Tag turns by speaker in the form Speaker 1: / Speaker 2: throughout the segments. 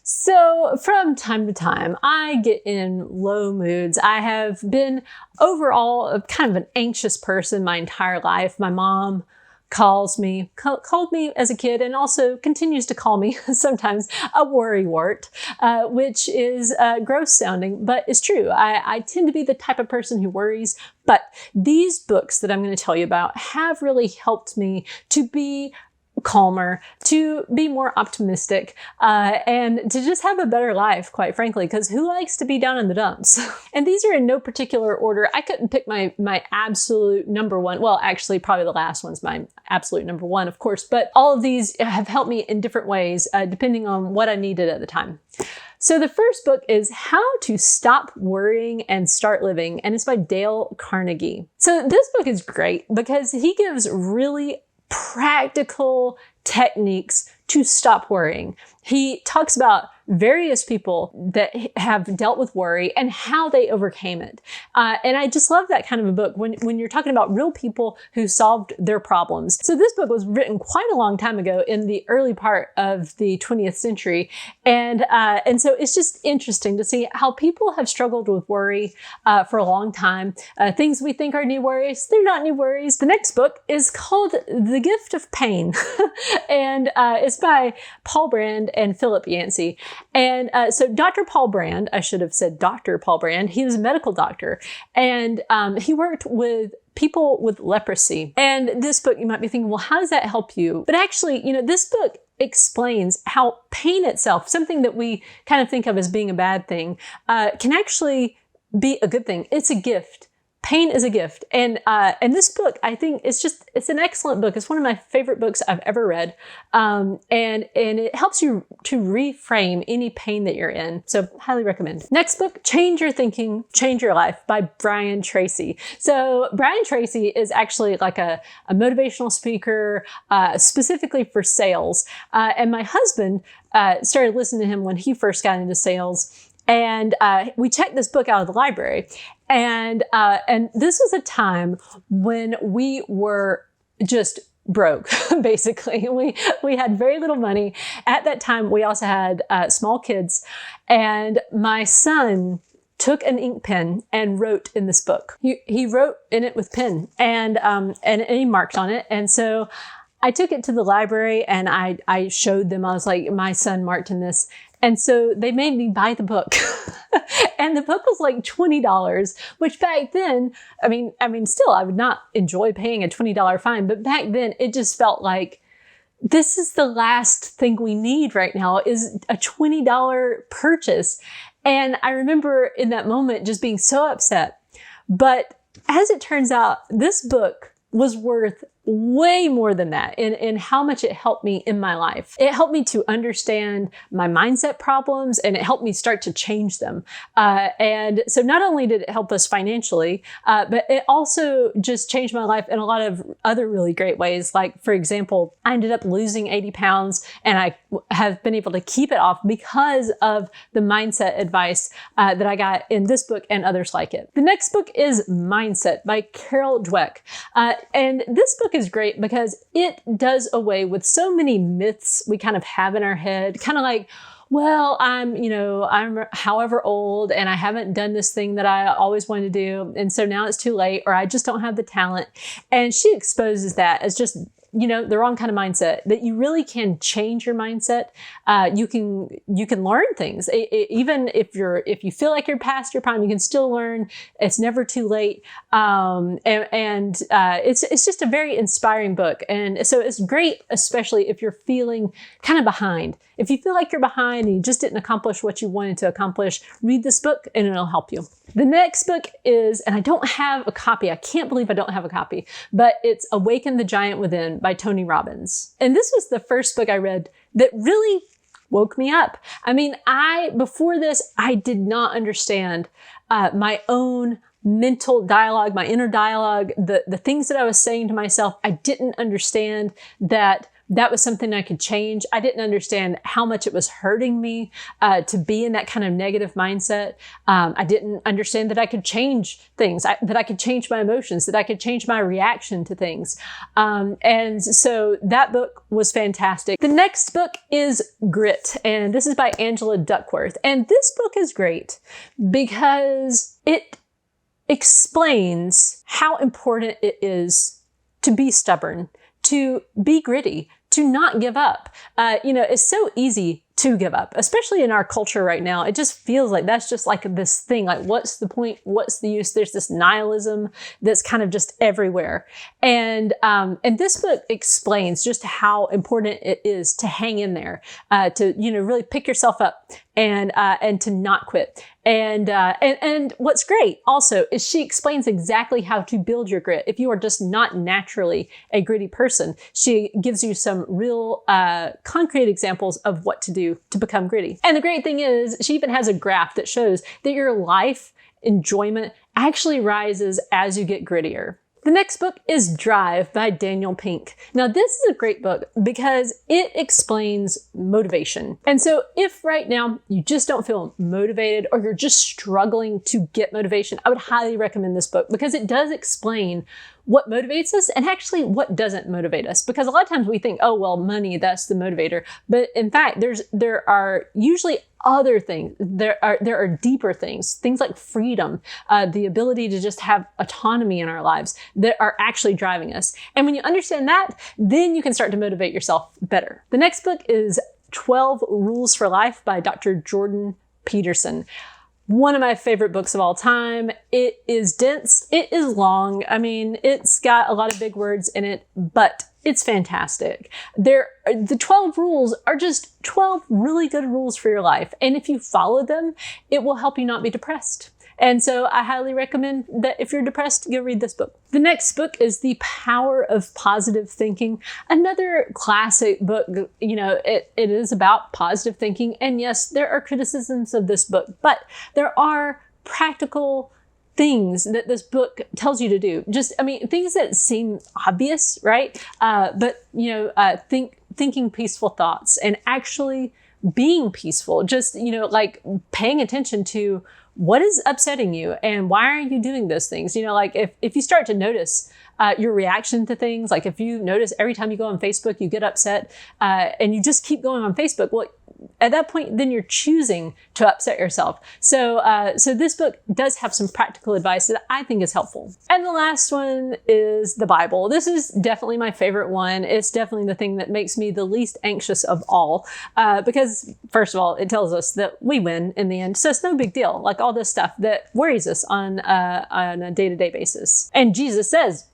Speaker 1: So from time to time, I get in low moods. I have been overall kind of an anxious person my entire life. My mom called me as a kid and also continues to call me sometimes a worrywart, which is gross sounding, but it's true. I tend to be the type of person who worries, but these books that I'm going to tell you about have really helped me to be calmer, to be more optimistic, and to just have a better life, quite frankly, because who likes to be down in the dumps? And these are in no particular order. I couldn't pick my absolute number one. Well, actually, probably the last one's my absolute number one, of course, but all of these have helped me in different ways, depending on what I needed at the time. So the first book is How to Stop Worrying and Start Living, and it's by Dale Carnegie. So this book is great because he gives really practical techniques to stop worrying. He talks about various people that have dealt with worry and how they overcame it. And I just love that kind of a book when you're talking about real people who solved their problems. So this book was written quite a long time ago in the early part of the 20th century. And so it's just interesting to see how people have struggled with worry for a long time. Things we think are new worries, they're not new worries. The next book is called The Gift of Pain. And it's by Paul Brand and Philip Yancey. And so Dr. Paul Brand, I should have said Dr. Paul Brand, he was a medical doctor, and he worked with people with leprosy. And this book, you might be thinking, well, how does that help you? But actually, this book explains how pain itself, something that we kind of think of as being a bad thing, can actually be a good thing. It's a gift. Pain is a gift. And this book, I think it's an excellent book. It's one of my favorite books I've ever read. And it helps you to reframe any pain that you're in. So highly recommend. Next book, Change Your Thinking, Change Your Life by Brian Tracy. So Brian Tracy is actually like a motivational speaker, specifically for sales. And my husband started listening to him when he first got into sales. And we checked this book out of the library. And this was a time when we were just broke, basically. We had very little money. At that time, we also had small kids. And my son took an ink pen and wrote in this book. He wrote in it with pen and he marked on it. And so I took it to the library and I showed them. I was like, my son marked in this. And so they made me buy the book. And the book was like $20, which back then, I mean, still, I would not enjoy paying a $20 fine, but back then it just felt like this is the last thing we need right now is a $20 purchase. And I remember in that moment just being so upset. But as it turns out, this book was worth way more than that in how much it helped me in my life. It helped me to understand my mindset problems and it helped me start to change them. And so not only did it help us financially, but it also just changed my life in a lot of other really great ways. Like, for example, I ended up losing 80 pounds and I have been able to keep it off because of the mindset advice that I got in this book and others like it. The next book is Mindset by Carol Dweck. And this book is great because it does away with so many myths we kind of have in our head, kind of like, well, I'm however old and I haven't done this thing that I always wanted to do. And so now it's too late, or I just don't have the talent. And she exposes that as just, the wrong kind of mindset, that you really can change your mindset. You can learn things. Even if you feel like you're past your prime, you can still learn. It's never too late. It's just a very inspiring book. And so it's great, especially if you're feeling kind of behind. If you feel like you're behind and you just didn't accomplish what you wanted to accomplish, read this book and it'll help you. The next book is, and I don't have a copy. I can't believe I don't have a copy, but it's Awaken the Giant Within by Tony Robbins. And this was the first book I read that really woke me up. I mean, before this, I did not understand my own mental dialogue, my inner dialogue, the things that I was saying to myself. I didn't understand that that was something I could change. I didn't understand how much it was hurting me to be in that kind of negative mindset. I didn't understand that I could change things, that I could change my emotions, that I could change my reaction to things. And so that book was fantastic. The next book is Grit, and this is by Angela Duckworth. And this book is great because it explains how important it is to be stubborn, to be gritty, to not give up. It's so easy to give up, especially in our culture right now. It just feels like that's just like this thing, like what's the point? What's the use? There's this nihilism that's kind of just everywhere. And this book explains just how important it is to hang in there, to, really pick yourself up and to not quit. And what's great also is she explains exactly how to build your grit. If you are just not naturally a gritty person, she gives you some real concrete examples of what to do to become gritty. And the great thing is she even has a graph that shows that your life enjoyment actually rises as you get grittier. The next book is Drive by Daniel Pink. Now, this is a great book because it explains motivation. And so if right now you just don't feel motivated or you're just struggling to get motivation, I would highly recommend this book because it does explain what motivates us and actually what doesn't motivate us. Because a lot of times we think, oh, well, money, that's the motivator. But in fact, there are usually other things. There are deeper things like freedom, the ability to just have autonomy in our lives that are actually driving us. And when you understand that, then you can start to motivate yourself better. The next book is 12 Rules for Life by Dr. Jordan Peterson. One of my favorite books of all time. It is dense. It is long. I mean, it's got a lot of big words in it, but it's fantastic. The 12 rules are just 12 really good rules for your life. And if you follow them, it will help you not be depressed. And so I highly recommend that if you're depressed, go read this book. The next book is The Power of Positive Thinking. Another classic book. It is about positive thinking. And yes, there are criticisms of this book, but there are practical things that this book tells you to do. Things that seem obvious, right? Thinking peaceful thoughts and actually being peaceful. Just, like paying attention to what is upsetting you and why are you doing those things? If you start to notice your reaction to things, like if you notice every time you go on Facebook, you get upset and you just keep going on Facebook, well, at that point, then you're choosing to upset yourself. So this book does have some practical advice that I think is helpful. And the last one is the Bible. This is definitely my favorite one. It's definitely the thing that makes me the least anxious of all, because first of all, it tells us that we win in the end. So it's no big deal. Like all this stuff that worries us on a day-to-day basis. And Jesus says,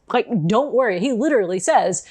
Speaker 1: don't worry. He literally says,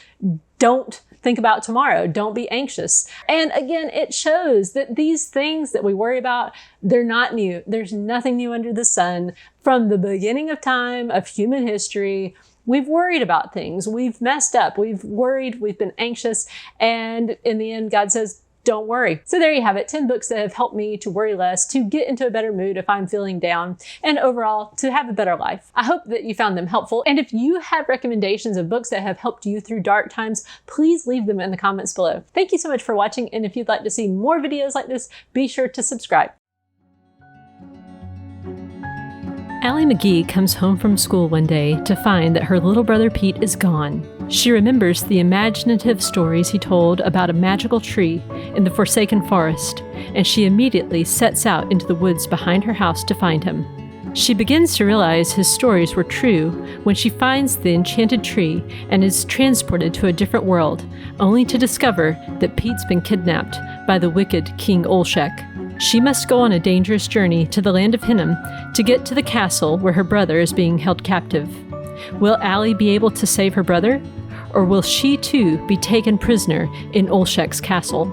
Speaker 1: don't think about tomorrow. Don't be anxious. And again, it shows that these things that we worry about, they're not new. There's nothing new under the sun. From the beginning of time, of human history, we've worried about things. We've messed up. We've worried. We've been anxious. And in the end, God says, don't worry. So there you have it. 10 books that have helped me to worry less, to get into a better mood if I'm feeling down, and overall to have a better life. I hope that you found them helpful. And if you have recommendations of books that have helped you through dark times, please leave them in the comments below. Thank you so much for watching. And if you'd like to see more videos like this, be sure to subscribe.
Speaker 2: Allie McGee comes home from school one day to find that her little brother Pete is gone. She remembers the imaginative stories he told about a magical tree in the forsaken forest, and she immediately sets out into the woods behind her house to find him. She begins to realize his stories were true when she finds the enchanted tree and is transported to a different world, only to discover that Pete's been kidnapped by the wicked King Olshek. She must go on a dangerous journey to the land of Hinnom to get to the castle where her brother is being held captive. Will Allie be able to save her brother? Or will she too be taken prisoner in Olshek's castle?